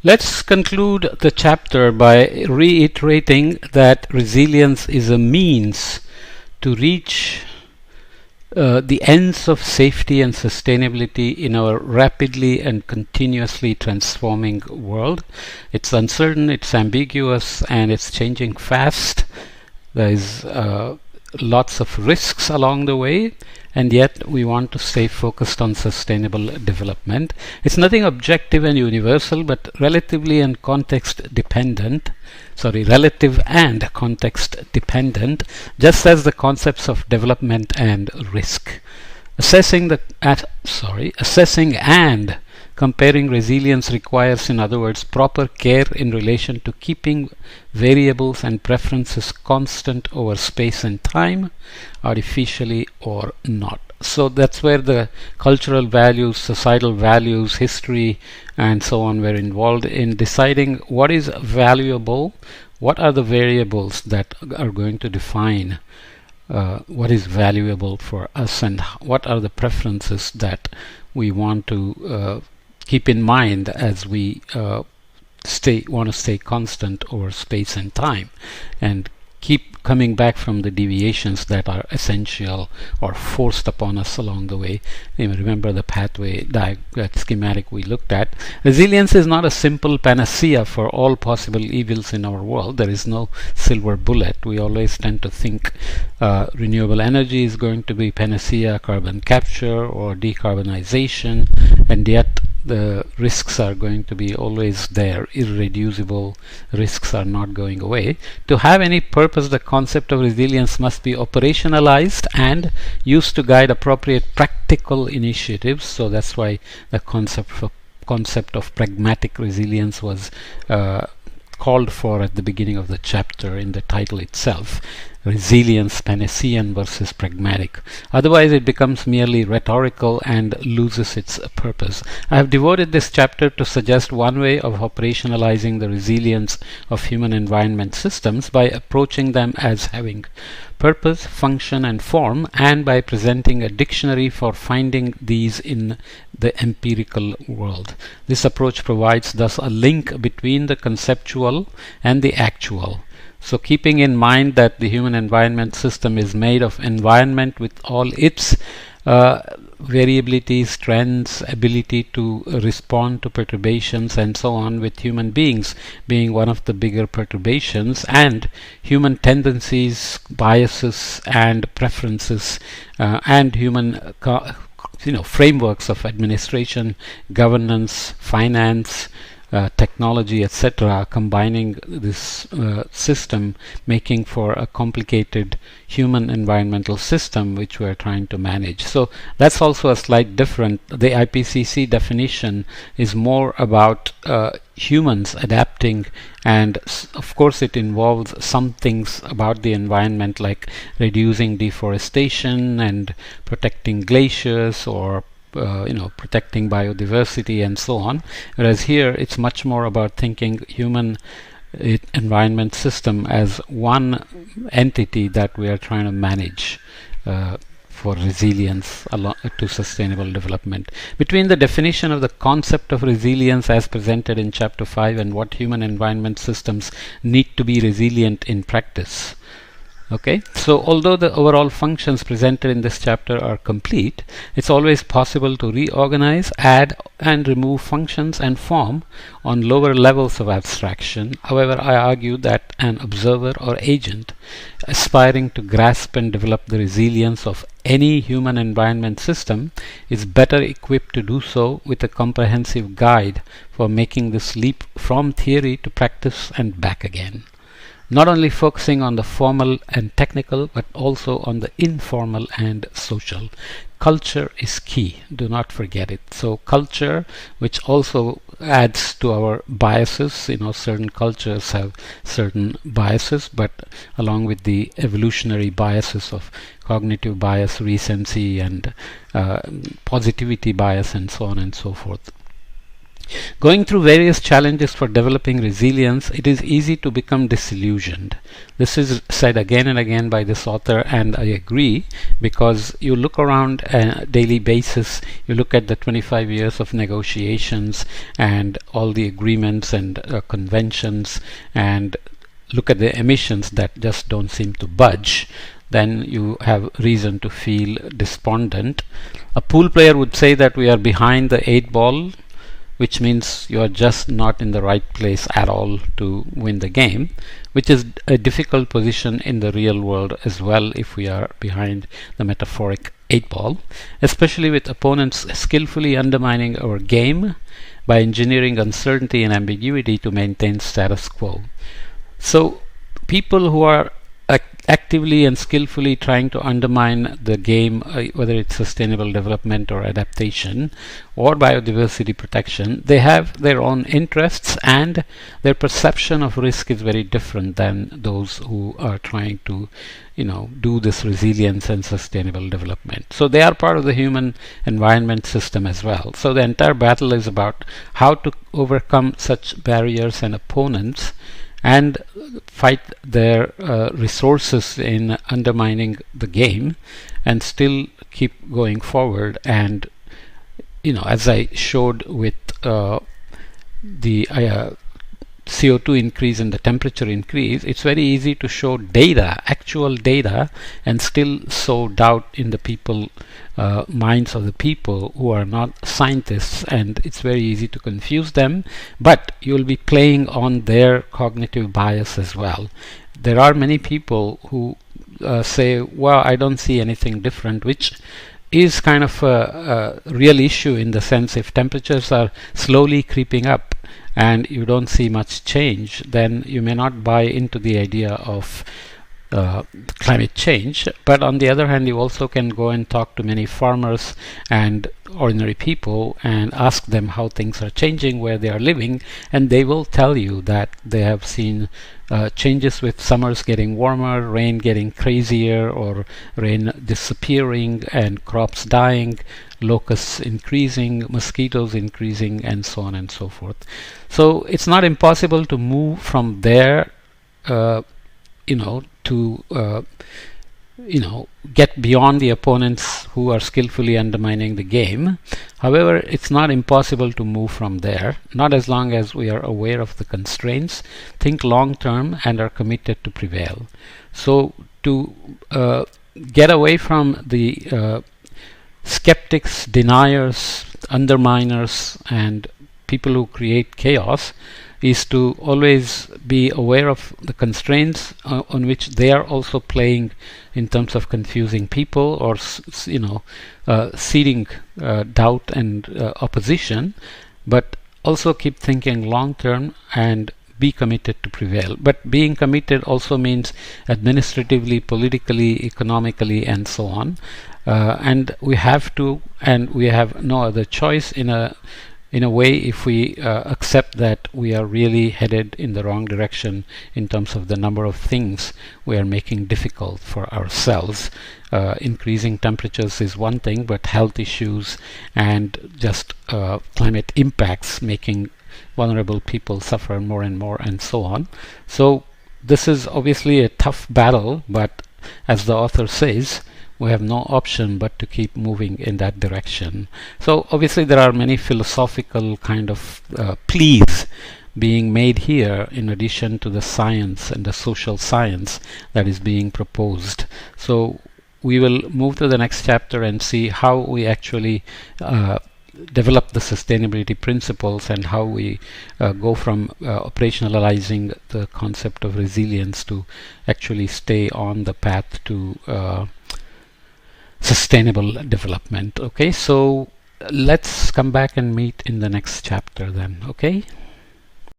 Let's conclude the chapter by reiterating that resilience is a means to reach the ends of safety and sustainability in our rapidly and continuously transforming world. It's uncertain, it's ambiguous, and it's changing fast. There is lots of risks along the way, and yet we want to stay focused on sustainable development. It's nothing objective and universal, but relative and context dependent, just as the concepts of development and risk. Assessing and comparing resilience requires, in other words, proper care in relation to keeping variables and preferences constant over space and time, artificially or not. So that's where the cultural values, societal values, history, and so on were involved in deciding what is valuable, what are the variables that are going to define what is valuable for us, and what are the preferences that we want to keep in mind as we want to stay constant over space and time, and keep coming back from the deviations that are essential or forced upon us along the way. You may remember the pathway schematic we looked at. Resilience is not a simple panacea for all possible evils in our world. There is no silver bullet. We always tend to think renewable energy is going to be panacea, carbon capture or decarbonization, and yet the risks are going to be always there, irreducible risks are not going away. To have any purpose, the concept of resilience must be operationalized and used to guide appropriate practical initiatives. So that's why the concept of pragmatic resilience was called for at the beginning of the chapter in the title itself. Resilience, Panacean versus pragmatic. Otherwise it becomes merely rhetorical and loses its purpose. I have devoted this chapter to suggest one way of operationalizing the resilience of human environment systems by approaching them as having purpose, function, and form, and by presenting a dictionary for finding these in the empirical world. This approach provides thus a link between the conceptual and the actual. So keeping in mind that the human environment system is made of environment with all its variabilities, trends, ability to respond to perturbations and so on, with human beings being one of the bigger perturbations, and human tendencies, biases and preferences, and human frameworks of administration, governance, finance, technology, etc., combining this system, making for a complicated human environmental system which we are trying to manage. So that's also a slight different. The IPCC definition is more about humans adapting, and of course it involves some things about the environment like reducing deforestation and protecting glaciers, or protecting biodiversity and so on, whereas here it's much more about thinking human environment system as one entity that we are trying to manage for resilience to sustainable development. Between the definition of the concept of resilience as presented in chapter 5 and what human environment systems need to be resilient in practice. Okay, so although the overall functions presented in this chapter are complete, it's always possible to reorganize, add and remove functions and form on lower levels of abstraction. However, I argue that an observer or agent aspiring to grasp and develop the resilience of any human environment system is better equipped to do so with a comprehensive guide for making this leap from theory to practice and back again. Not only focusing on the formal and technical, but also on the informal and social. Culture is key, do not forget it. So culture, which also adds to our biases, certain cultures have certain biases, but along with the evolutionary biases of cognitive bias, recency, and positivity bias, and so on and so forth. Going through various challenges for developing resilience, it is easy to become disillusioned. This is said again and again by this author, and I agree, because you look around a daily basis, you look at the 25 years of negotiations and all the agreements and conventions, and look at the emissions that just don't seem to budge, then you have reason to feel despondent. A pool player would say that we are behind the 8 ball, which means you are just not in the right place at all to win the game, which is a difficult position in the real world as well if we are behind the metaphoric 8 ball, especially with opponents skillfully undermining our game by engineering uncertainty and ambiguity to maintain status quo. So people who are actively and skillfully trying to undermine the game, whether it's sustainable development or adaptation or biodiversity protection, they have their own interests, and their perception of risk is very different than those who are trying to do this resilience and sustainable development. So they are part of the human environment system as well. So the entire battle is about how to overcome such barriers and opponents and fight their resources in undermining the game and still keep going forward. And as I showed with the CO2 increase and the temperature increase, it's very easy to show data, actual data, and still sow doubt in the minds of the people who are not scientists, and it's very easy to confuse them, but you'll be playing on their cognitive bias as well. There are many people who say, well, I don't see anything different, which is kind of a real issue, in the sense if temperatures are slowly creeping up and you don't see much change, then you may not buy into the idea of climate change. But on the other hand, you also can go and talk to many farmers and ordinary people and ask them how things are changing where they are living, and they will tell you that they have seen changes with summers getting warmer, rain getting crazier, or rain disappearing, and crops dying, locusts increasing, mosquitoes increasing, and so on and so forth. So it's not impossible to move from there to get beyond the opponents who are skillfully undermining the game. However, it's not impossible to move from there, not as long as we are aware of the constraints, think long term, and are committed to prevail. So to get away from the skeptics, deniers, underminers, and people who create chaos, is to always be aware of the constraints on which they are also playing in terms of confusing people or seeding doubt and opposition, but also keep thinking long term and be committed to prevail. But being committed also means administratively, politically, economically, and so on. And we have to, and we have no other choice in a way, if we accept that we are really headed in the wrong direction in terms of the number of things we are making difficult for ourselves. Increasing temperatures is one thing, but health issues and just climate impacts making vulnerable people suffer more and more, and so on. So this is obviously a tough battle, but as the author says, we have no option but to keep moving in that direction. So obviously there are many philosophical kind of pleas being made here, in addition to the science and the social science that is being proposed. So we will move to the next chapter and see how we actually develop the sustainability principles, and how we go from operationalizing the concept of resilience to actually stay on the path to sustainable development. Okay, so let's come back and meet in the next chapter then. Okay.